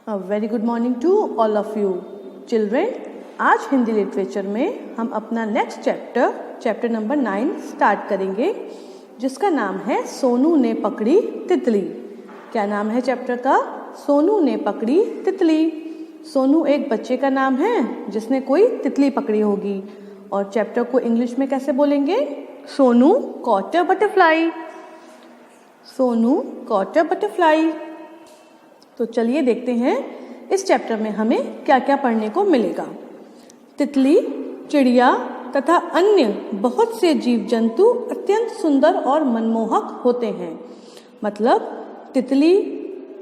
Very good morning to all of you children. आज Hindi literature में हम अपना नेक्स्ट चैप्टर नंबर 9 स्टार्ट करेंगे, जिसका नाम है सोनू ने पकड़ी तितली। क्या नाम है चैप्टर का? सोनू ने पकड़ी तितली। सोनू एक बच्चे का नाम है जिसने कोई तितली पकड़ी होगी, और चैप्टर को इंग्लिश में कैसे बोलेंगे? Sonu caught a butterfly. Sonu caught a butterfly. तो चलिए देखते हैं इस चैप्टर में हमें क्या क्या पढ़ने को मिलेगा। तितली, चिड़िया तथा अन्य बहुत से जीव जंतु अत्यंत सुंदर और मनमोहक होते हैं। मतलब तितली,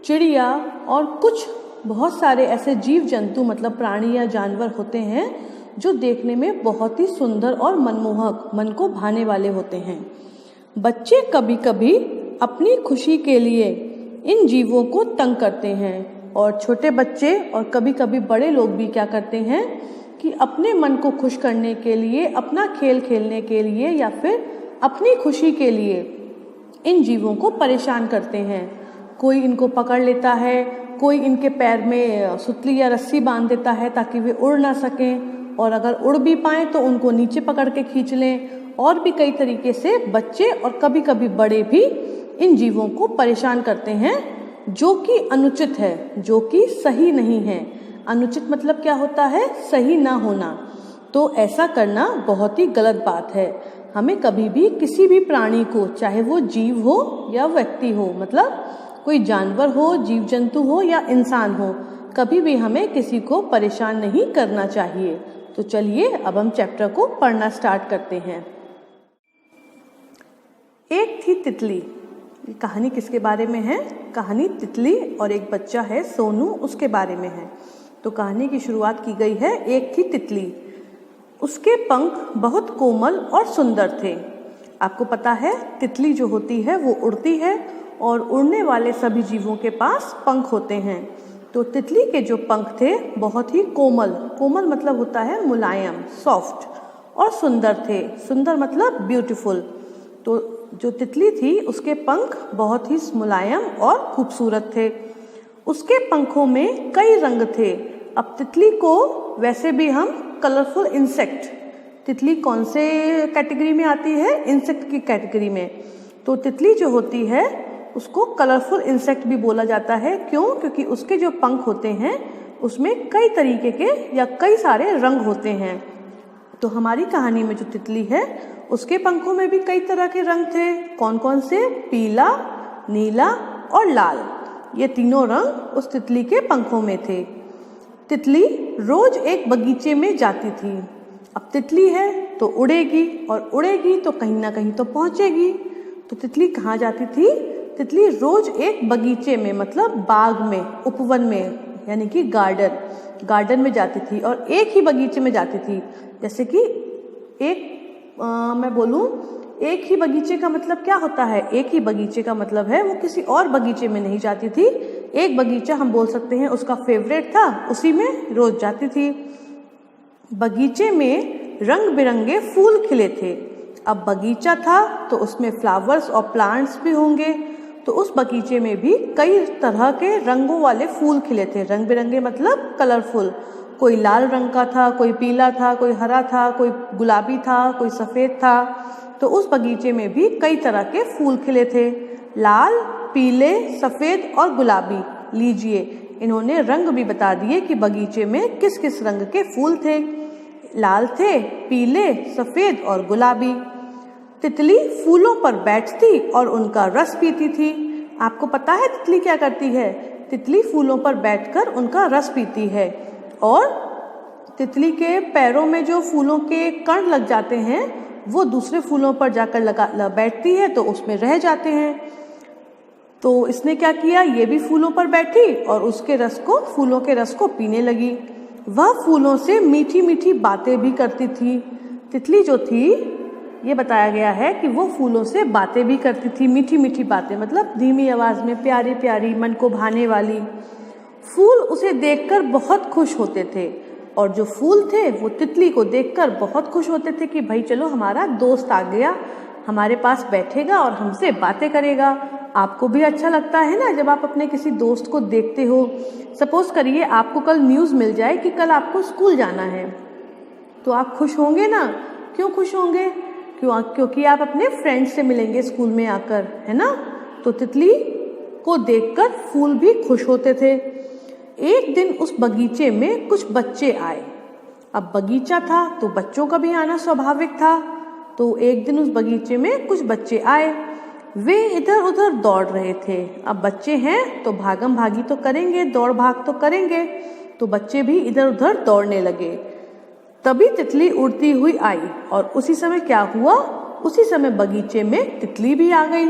चिड़िया और कुछ बहुत सारे ऐसे जीव जंतु मतलब प्राणी या जानवर होते हैं जो देखने में बहुत ही सुंदर और मनमोहक, मन को भाने वाले होते हैं। बच्चे कभी कभी अपनी खुशी के लिए इन जीवों को तंग करते हैं, और छोटे बच्चे और कभी कभी बड़े लोग भी क्या करते हैं कि अपने मन को खुश करने के लिए, अपना खेल खेलने के लिए या फिर अपनी खुशी के लिए इन जीवों को परेशान करते हैं। कोई इनको पकड़ लेता है, कोई इनके पैर में सुतली या रस्सी बांध देता है ताकि वे उड़ ना सकें, और अगर उड़ भी पाएँ तो उनको नीचे पकड़ के खींच लें। और भी कई तरीके से बच्चे और कभी कभी बड़े भी इन जीवों को परेशान करते हैं, जो कि अनुचित है, जो कि सही नहीं है। अनुचित मतलब क्या होता है? सही ना होना। तो ऐसा करना बहुत ही गलत बात है। हमें कभी भी किसी भी प्राणी को, चाहे वो जीव हो या व्यक्ति हो, मतलब कोई जानवर हो, जीव जंतु हो या इंसान हो, कभी भी हमें किसी को परेशान नहीं करना चाहिए। तो चलिए अब हम चैप्टर को पढ़ना स्टार्ट करते हैं। एक थी तितली। कहानी किसके बारे में है? कहानी तितली और एक बच्चा है सोनू, उसके बारे में है। तो कहानी की शुरुआत की गई है। एक थी तितली, उसके पंख बहुत कोमल और सुंदर थे। आपको पता है तितली जो होती है वो उड़ती है, और उड़ने वाले सभी जीवों के पास पंख होते हैं। तो तितली के जो पंख थे बहुत ही कोमल, कोमल मतलब होता है मुलायम, सॉफ्ट, और सुंदर थे। सुंदर मतलब ब्यूटीफुल। तो जो तितली थी उसके पंख बहुत ही मुलायम और खूबसूरत थे। उसके पंखों में कई रंग थे। अब तितली को वैसे भी हम कलरफुल इंसेक्ट, तितली कौन से कैटेगरी में आती है? इंसेक्ट की कैटेगरी में। तो तितली जो होती है उसको कलरफुल इंसेक्ट भी बोला जाता है। क्यों? क्योंकि उसके जो पंख होते हैं उसमें कई तरीके के या कई सारे रंग होते हैं। तो हमारी कहानी में जो तितली है उसके पंखों में भी कई तरह के रंग थे। कौन कौन से? पीला, नीला और लाल। ये तीनों रंग उस तितली के पंखों में थे। तितली रोज एक बगीचे में जाती थी। अब तितली है तो उड़ेगी, और उड़ेगी तो कहीं ना कहीं तो पहुंचेगी। तो तितली कहाँ जाती थी? तितली रोज एक बगीचे में, मतलब बाग में, उपवन में, यानी कि गार्डन में जाती थी, और एक ही बगीचे में जाती थी। जैसे कि मैं बोलूं, एक ही बगीचे का मतलब क्या होता है? एक ही बगीचे का मतलब है वो किसी और बगीचे में नहीं जाती थी। एक बगीचा हम बोल सकते हैं उसका फेवरेट था, उसी में रोज जाती थी। बगीचे में रंग बिरंगे फूल खिले थे। अब बगीचा था तो उसमें फ्लावर्स और प्लांट्स भी होंगे। तो उस बगीचे में भी कई तरह के रंगों वाले फूल खिले थे। रंग बिरंगे मतलब कलरफुल। कोई लाल रंग का था, कोई पीला था, कोई हरा था, कोई गुलाबी था, कोई सफ़ेद था। तो उस बगीचे में भी कई तरह के फूल खिले थे। लाल, पीले, सफ़ेद और गुलाबी। लीजिए, इन्होंने रंग भी बता दिए कि बगीचे में किस किस रंग के फूल थे। लाल थे, पीले, सफ़ेद और गुलाबी। तितली फूलों पर बैठती और उनका रस पीती थी। आपको पता है तितली क्या करती है? तितली फूलों पर बैठकर उनका रस पीती है, और तितली के पैरों में जो फूलों के कण लग जाते हैं वो दूसरे फूलों पर जाकर बैठती है, तो उसमें रह जाते हैं। तो इसने क्या किया? ये भी फूलों पर बैठी और उसके फूलों के रस को पीने लगी। वह फूलों से मीठी मीठी बातें भी करती थी। तितली जो थी, ये बताया गया है कि वो फूलों से बातें भी करती थी। मीठी मीठी बातें मतलब धीमी आवाज में, प्यारी प्यारी, मन को भाने वाली। फूल उसे देखकर बहुत खुश होते थे, और जो फूल थे वो तितली को देखकर बहुत खुश होते थे कि भाई चलो हमारा दोस्त आ गया, हमारे पास बैठेगा और हमसे बातें करेगा। आपको भी अच्छा लगता है ना जब आप अपने किसी दोस्त को देखते हो। सपोज करिए आपको कल न्यूज़ मिल जाए कि कल आपको स्कूल जाना है, तो आप खुश होंगे ना? क्यों खुश होंगे? क्योंकि आप अपने फ्रेंड से मिलेंगे स्कूल में आकर, है ना? तो तितली को देखकर फूल भी खुश होते थे। एक दिन उस बगीचे में कुछ बच्चे आए। अब बगीचा था तो बच्चों का भी आना स्वाभाविक था। तो एक दिन उस बगीचे में कुछ बच्चे आए। वे इधर उधर दौड़ रहे थे। अब बच्चे हैं तो भागम भागी तो करेंगे, दौड़ भाग तो करेंगे। तो बच्चे भी इधर उधर दौड़ने लगे। तभी तितली उड़ती हुई आई और उसी समय क्या हुआ? उसी समय बगीचे में तितली भी आ गई।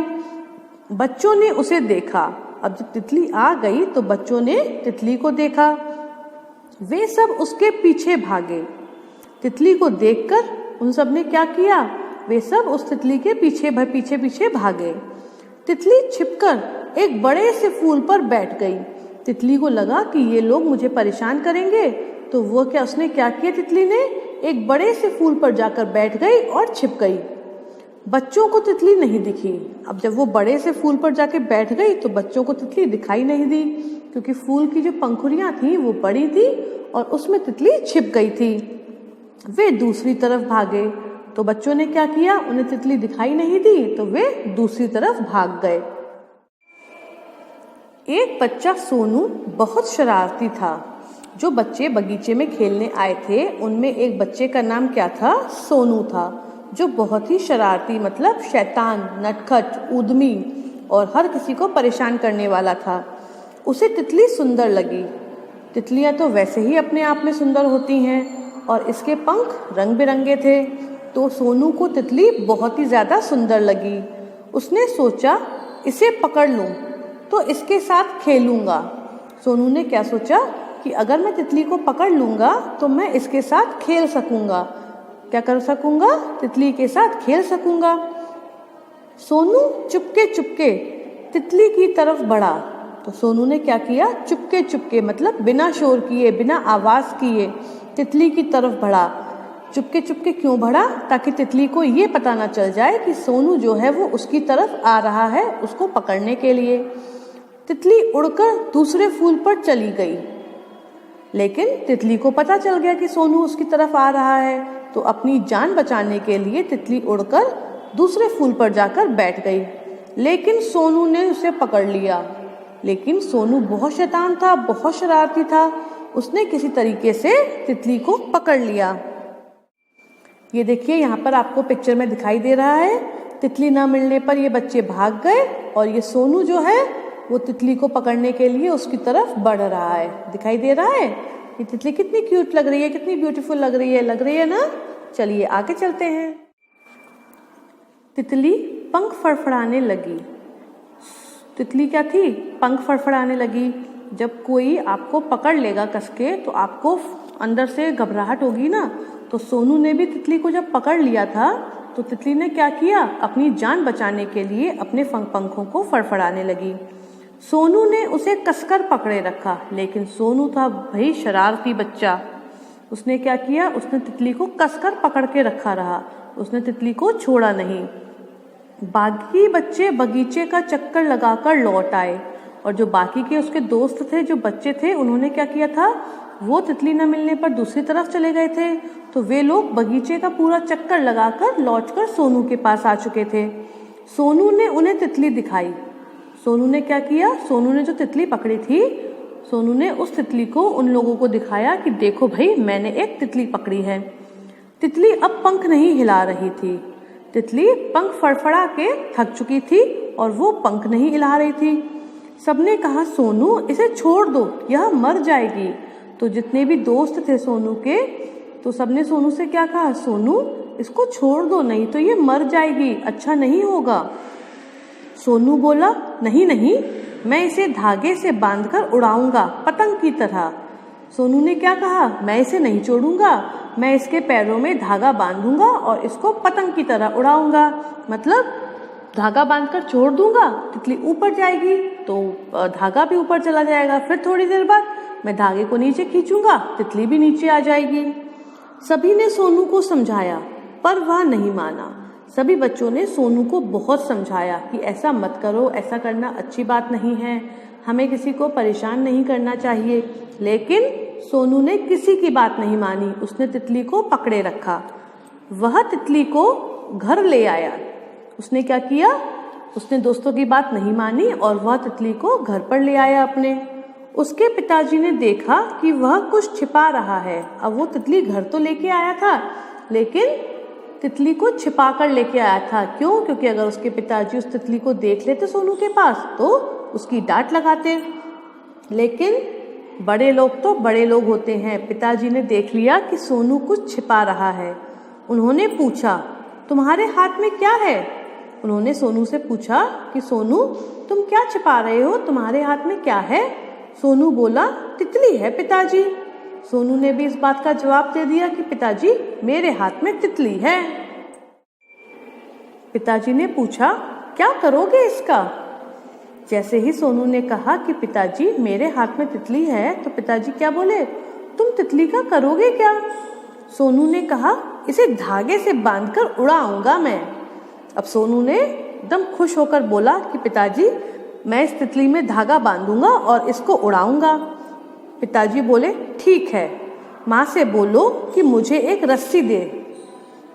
बच्चों ने उसे देखा। अब जब तितली आ गई तो बच्चों ने तितली को देखा। वे सब उसके पीछे भागे। तितली को देखकर उन सब ने क्या किया? वे सब उस तितली के पीछे पीछे भागे। तितली छिपकर एक बड़े से फूल पर बैठ गई। तितली को लगा कि ये लोग मुझे परेशान करेंगे, तो उसने क्या किया? तितली ने एक बड़े से फूल पर जाकर बैठ गई और छिप गई। बच्चों को तितली नहीं दिखी। अब जब वो बड़े से फूल पर जाके बैठ गई तो बच्चों को तितली दिखाई नहीं दी, क्योंकि फूल की जो पंखुड़ियां थी वो बड़ी थी और उसमें तितली छिप गई थी। वे दूसरी तरफ भागे। तो बच्चों ने क्या किया? उन्हें तितली दिखाई नहीं दी तो वे दूसरी तरफ भाग गए। एक बच्चा सोनू बहुत शरारती था। जो बच्चे बगीचे में खेलने आए थे उनमें एक बच्चे का नाम क्या था? सोनू था, जो बहुत ही शरारती मतलब शैतान, नटखट, ऊधमी और हर किसी को परेशान करने वाला था। उसे तितली सुंदर लगी। तितलियां तो वैसे ही अपने आप में सुंदर होती हैं और इसके पंख रंग बिरंगे थे, तो सोनू को तितली बहुत ही ज़्यादा सुंदर लगी। उसने सोचा इसे पकड़ लूं तो इसके साथ खेलूंगा। सोनू ने क्या सोचा कि अगर मैं तितली को पकड़ लूंगा तो मैं इसके साथ खेल सकूंगा। क्या कर सकूंगा? तितली के साथ खेल सकूंगा। सोनू चुपके चुपके तितली की तरफ बढ़ा। तो सोनू ने क्या किया? चुपके चुपके मतलब बिना शोर किए, बिना आवाज किए तितली की तरफ बढ़ा। चुपके चुपके क्यों बढ़ा? ताकि तितली को ये पता ना चल जाए कि सोनू जो है वो उसकी तरफ आ रहा है उसको पकड़ने के लिए। तितली उड़कर दूसरे फूल पर चली गई, लेकिन तितली को पता चल गया कि सोनू उसकी तरफ आ रहा है, तो अपनी जान बचाने के लिए तितली उड़कर दूसरे फूल पर जाकर बैठ गई। लेकिन सोनू ने उसे पकड़ लिया। लेकिन सोनू बहुत शैतान था, बहुत शरारती था। उसने किसी तरीके से तितली को पकड़ लिया। ये देखिए यहाँ पर आपको पिक्चर में दिखाई दे रहा है। तितली ना मिलने पर ये बच्चे भाग गए और ये सोनू जो है वो तितली को पकड़ने के लिए उसकी तरफ बढ़ रहा है। दिखाई दे रहा है? ये तितली कितनी क्यूट लग रही है, कितनी ब्यूटीफुल लग रही है ना? चलिए आगे चलते हैं। तितली पंख फड़फड़ाने लगी। तितली क्या थी? पंख फड़फड़ाने लगी। जब कोई आपको पकड़ लेगा कस के तो आपको अंदर से घबराहट होगी ना। तो सोनू ने भी तितली को जब पकड़ लिया था तो तितली ने क्या किया? अपनी जान बचाने के लिए अपने पंखों को फड़फड़ाने लगी। सोनू ने उसे कसकर पकड़े रखा, लेकिन सोनू था भाई शरारती बच्चा। उसने क्या किया? उसने तितली को कसकर पकड़ के रखा रहा। उसने तितली को छोड़ा नहीं। बाकी बच्चे बगीचे का चक्कर लगाकर लौट आए और जो बाकी के उसके दोस्त थे, जो बच्चे थे, उन्होंने क्या किया था? वो तितली न मिलने पर दूसरी तरफ चले गए थे। तो वे लोग बगीचे का पूरा चक्कर लगाकर लौटकर सोनू के पास आ चुके थे। सोनू ने उन्हें तितली दिखाई। सोनू ने क्या किया? सोनू ने जो तितली पकड़ी थी, सोनू ने उस तितली को उन लोगों को दिखाया कि देखो भाई, मैंने एक तितली पकड़ी है। तितली अब पंख नहीं हिला रही थी। तितली पंख फड़फड़ा के थक चुकी थी और वो पंख नहीं हिला रही थी। सबने कहा सोनू इसे छोड़ दो, यह मर जाएगी। तो जितने भी दोस्त थे सोनू के, तो सबने सोनू से क्या कहा? सोनू इसको छोड़ दो, नहीं तो ये मर जाएगी, अच्छा नहीं होगा। सोनू बोला नहीं नहीं, मैं इसे धागे से बांधकर उड़ाऊंगा पतंग की तरह। सोनू ने क्या कहा? मैं इसे नहीं छोड़ूंगा, मैं इसके पैरों में धागा बांधूंगा और इसको पतंग की तरह उड़ाऊंगा। मतलब धागा बांधकर छोड़ दूंगा, तितली ऊपर जाएगी तो धागा भी ऊपर चला जाएगा। फिर थोड़ी देर बाद मैं धागे को नीचे खींचूंगा, तितली भी नीचे आ जाएगी। सभी ने सोनू को समझाया पर वह नहीं माना। सभी बच्चों ने सोनू को बहुत समझाया कि ऐसा मत करो, ऐसा करना अच्छी बात नहीं है, हमें किसी को परेशान नहीं करना चाहिए। लेकिन सोनू ने किसी की बात नहीं मानी, उसने तितली को पकड़े रखा। वह तितली को घर ले आया। उसने क्या किया, उसने दोस्तों की बात नहीं मानी और वह तितली को घर पर ले आया अपने। उसके पिताजी ने देखा कि वह कुछ छिपा रहा है। अब वो तितली घर तो लेके आया था, लेकिन तितली को छिपा कर लेके आया था। क्यों? क्योंकि अगर उसके पिताजी उस तितली को देख लेते सोनू के पास तो उसकी डांट लगाते। लेकिन बड़े लोग तो बड़े लोग होते हैं। पिताजी ने देख लिया कि सोनू कुछ छिपा रहा है। उन्होंने पूछा, तुम्हारे हाथ में क्या है? उन्होंने सोनू से पूछा कि सोनू, तुम क्या छिपा रहे हो, तुम्हारे हाथ में क्या है? सोनू बोला, तितली है पिताजी। सोनू ने भी इस बात का जवाब दे दिया कि पिताजी, मेरे हाथ में तितली है। पिताजी ने पूछा, क्या करोगे इसका? जैसे ही सोनू ने कहा कि पिताजी मेरे हाथ में तितली है, तो पिताजी क्या बोले, तुम तितली का करोगे क्या? सोनू ने कहा, इसे धागे से बांधकर उड़ाऊंगा मैं। अब सोनू ने एकदम खुश होकर बोला कि पिताजी, मैं इस तितली में धागा बांधूंगा और इसको उड़ाऊंगा। पिताजी बोले, ठीक है, माँ से बोलो कि मुझे एक रस्सी दे।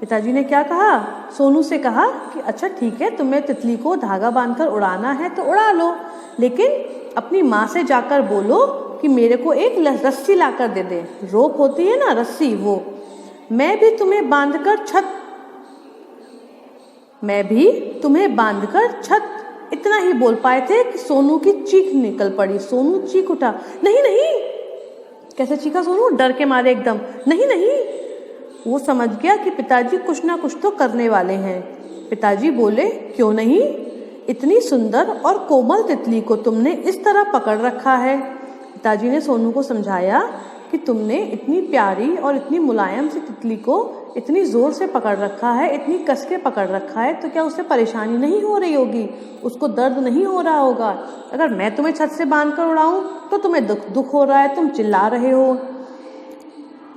पिताजी ने क्या कहा, सोनू से कहा कि अच्छा ठीक है, तुम्हें तितली को धागा बांधकर उड़ाना है तो उड़ा लो, लेकिन अपनी माँ से जाकर बोलो कि मेरे को एक रस्सी लाकर दे दे। रोप होती है ना, रस्सी, वो मैं भी तुम्हें बांधकर छत। इतना ही बोल पाए थे कि सोनू की चीख निकल पड़ी। सोनू चीख उठा, नहीं नहीं। कैसे चीखा सोनू, डर के मारे एकदम, नहीं नहीं। वो समझ गया कि पिताजी कुछ ना कुछ तो करने वाले हैं। पिताजी बोले, क्यों नहीं, इतनी सुंदर और कोमल तितली को तुमने इस तरह पकड़ रखा है। पिताजी ने सोनू को समझाया कि तुमने इतनी प्यारी और इतनी मुलायम सी तितली को इतनी जोर से पकड़ रखा है, इतनी कस के पकड़ रखा है, तो क्या उसे परेशानी नहीं हो रही होगी, उसको दर्द नहीं हो रहा होगा। अगर मैं तुम्हें छत से बांध कर उड़ाऊं तो तुम्हें दुख हो रहा है, तुम चिल्ला रहे हो।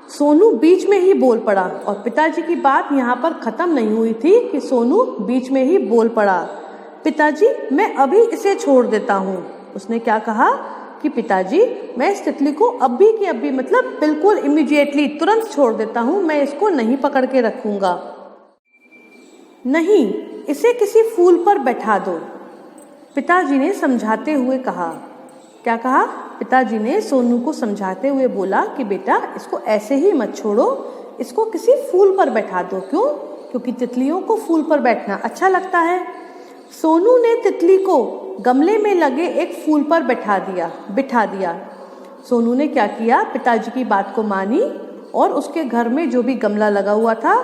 सोनू बीच में ही बोल पड़ा और पिताजी की बात यहाँ पर खत्म नहीं हुई थी कि सोनू बीच में ही बोल पड़ा, पिताजी मैं अभी इसे छोड़ देता हूँ। उसने क्या कहा कि पिताजी मैं इस तितली को अभी की अभी, मतलब बिल्कुल इमीडिएटली, तुरंत छोड़ देता हूँ, मैं इसको नहीं पकड़ के रखूंगा। नहीं, इसे किसी फूल पर बैठा दो, पिताजी ने समझाते हुए कहा। क्या कहा? पिताजी ने सोनू को समझाते हुए बोला कि बेटा इसको ऐसे ही मत छोड़ो, इसको किसी फूल पर बैठा दो। क्यों? क्योंकि तितलियों को फूल पर बैठना अच्छा लगता है। सोनू ने तितली को गमले में लगे एक फूल पर बिठा दिया। सोनू ने क्या किया, पिताजी की बात को मानी और उसके घर में जो भी गमला लगा हुआ था,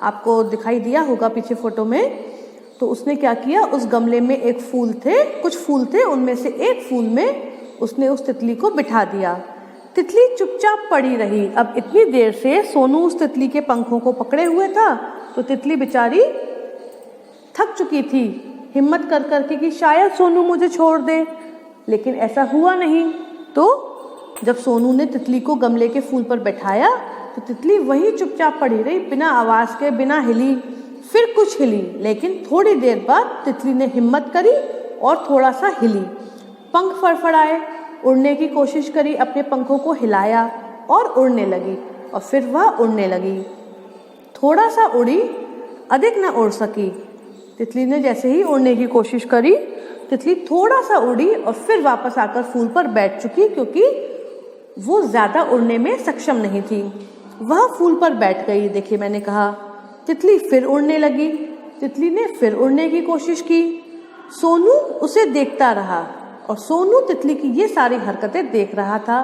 आपको दिखाई दिया होगा पीछे फोटो में, तो उसने क्या किया, उस गमले में कुछ फूल थे, उनमें से एक फूल में उसने उस तितली को बिठा दिया। तितली चुपचाप पड़ी रही। अब इतनी देर से सोनू उस तितली के पंखों को पकड़े हुए था, तो तितली बेचारी थक चुकी थी हिम्मत कर करके कि शायद सोनू मुझे छोड़ दे, लेकिन ऐसा हुआ नहीं। तो जब सोनू ने तितली को गमले के फूल पर बैठाया तो तितली वहीं चुपचाप पड़ी रही, बिना आवाज के, बिना हिली। फिर कुछ हिली, लेकिन थोड़ी देर बाद तितली ने हिम्मत करी और थोड़ा सा हिली, पंख फड़फड़ाए, उड़ने की कोशिश करी, अपने पंखों को हिलाया और उड़ने लगी। और फिर वह उड़ने लगी, थोड़ा सा उड़ी, अधिक न उड़ सकी। तितली ने जैसे ही उड़ने की कोशिश करी, तितली थोड़ा सा उड़ी और फिर वापस आकर फूल पर बैठ चुकी, क्योंकि वो ज्यादा उड़ने में सक्षम नहीं थी। वह फूल पर बैठ गई। देखिए, मैंने कहा तितली फिर उड़ने लगी। तितली ने फिर उड़ने की कोशिश की। सोनू उसे देखता रहा और सोनू तितली की ये सारी हरकतें देख रहा था।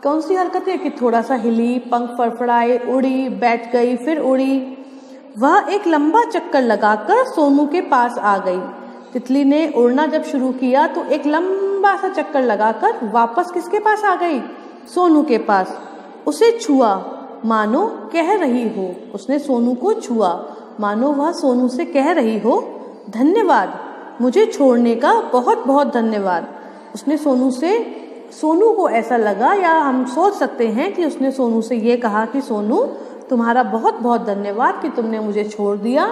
कौन सी हरकतें? कि थोड़ा सा हिली, पंख फड़फड़ाए, उड़ी, बैठ गई, फिर उड़ी। वह एक लंबा चक्कर लगाकर सोनू के पास आ गई। तितली ने उड़ना जब शुरू किया तो एक लंबा सा चक्कर लगाकर वापस किसके पास आ गई? सोनू के पास। उसे छुआ, मानो कह रही हो। उसने सोनू को छुआ, मानो वह सोनू से कह रही हो, धन्यवाद, मुझे छोड़ने का बहुत बहुत धन्यवाद। उसने सोनू को ऐसा लगा, या हम सोच सकते हैं कि उसने सोनू से ये कहा कि सोनू, तुम्हारा बहुत बहुत धन्यवाद कि तुमने मुझे छोड़ दिया।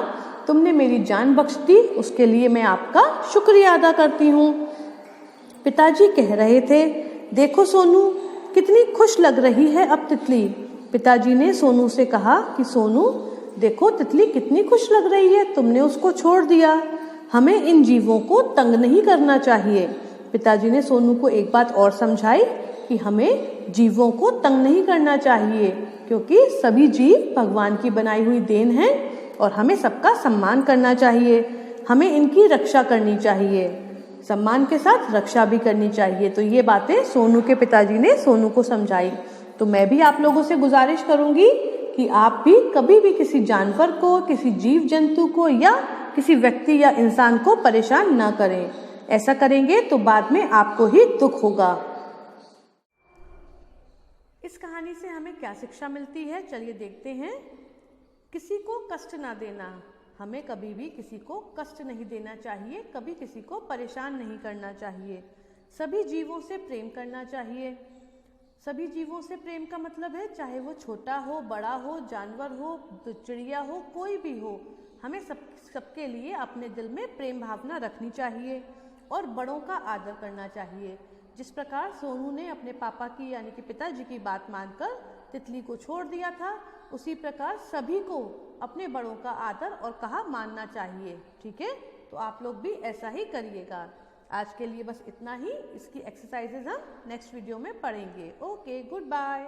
तो तुमने मेरी जान बख्श दी, उसके लिए मैं आपका शुक्रिया अदा करती हूँ। पिताजी कह रहे थे, देखो सोनू, कितनी खुश लग रही है अब तितली। पिताजी ने सोनू से कहा कि सोनू, देखो तितली कितनी खुश लग रही है, तुमने उसको छोड़ दिया। हमें इन जीवों को तंग नहीं करना चाहिए। पिताजी ने सोनू को एक बात और समझाई कि हमें जीवों को तंग नहीं करना चाहिए, क्योंकि सभी जीव भगवान की बनाई हुई देन हैं और हमें सबका सम्मान करना चाहिए। हमें इनकी रक्षा करनी चाहिए, सम्मान के साथ रक्षा भी करनी चाहिए। तो ये बातें सोनू के पिताजी ने सोनू को समझाई। तो मैं भी आप लोगों से गुजारिश करूंगी कि आप भी कभी भी किसी जानवर को, किसी जीव जंतु को या किसी व्यक्ति या इंसान को परेशान ना करें। ऐसा करेंगे तो बाद में आपको ही दुख होगा। इस कहानी से हमें क्या शिक्षा मिलती है, चलिए देखते हैं। किसी को कष्ट ना देना, हमें कभी भी किसी को कष्ट नहीं देना चाहिए, कभी किसी को परेशान नहीं करना चाहिए। सभी जीवों से प्रेम करना चाहिए। सभी जीवों से प्रेम का मतलब है, चाहे वो छोटा हो, बड़ा हो, जानवर हो, चिड़िया हो, कोई भी हो, हमें सबके लिए अपने दिल में प्रेम भावना रखनी चाहिए और बड़ों का आदर करना चाहिए। जिस प्रकार सोनू ने अपने पापा की यानी कि पिताजी की बात मानकर तितली को छोड़ दिया था, उसी प्रकार सभी को अपने बड़ों का आदर और कहा मानना चाहिए। ठीक है, तो आप लोग भी ऐसा ही करिएगा। आज के लिए बस इतना ही। इसकी एक्सरसाइजेज हम नेक्स्ट वीडियो में पढ़ेंगे। Okay, good bye.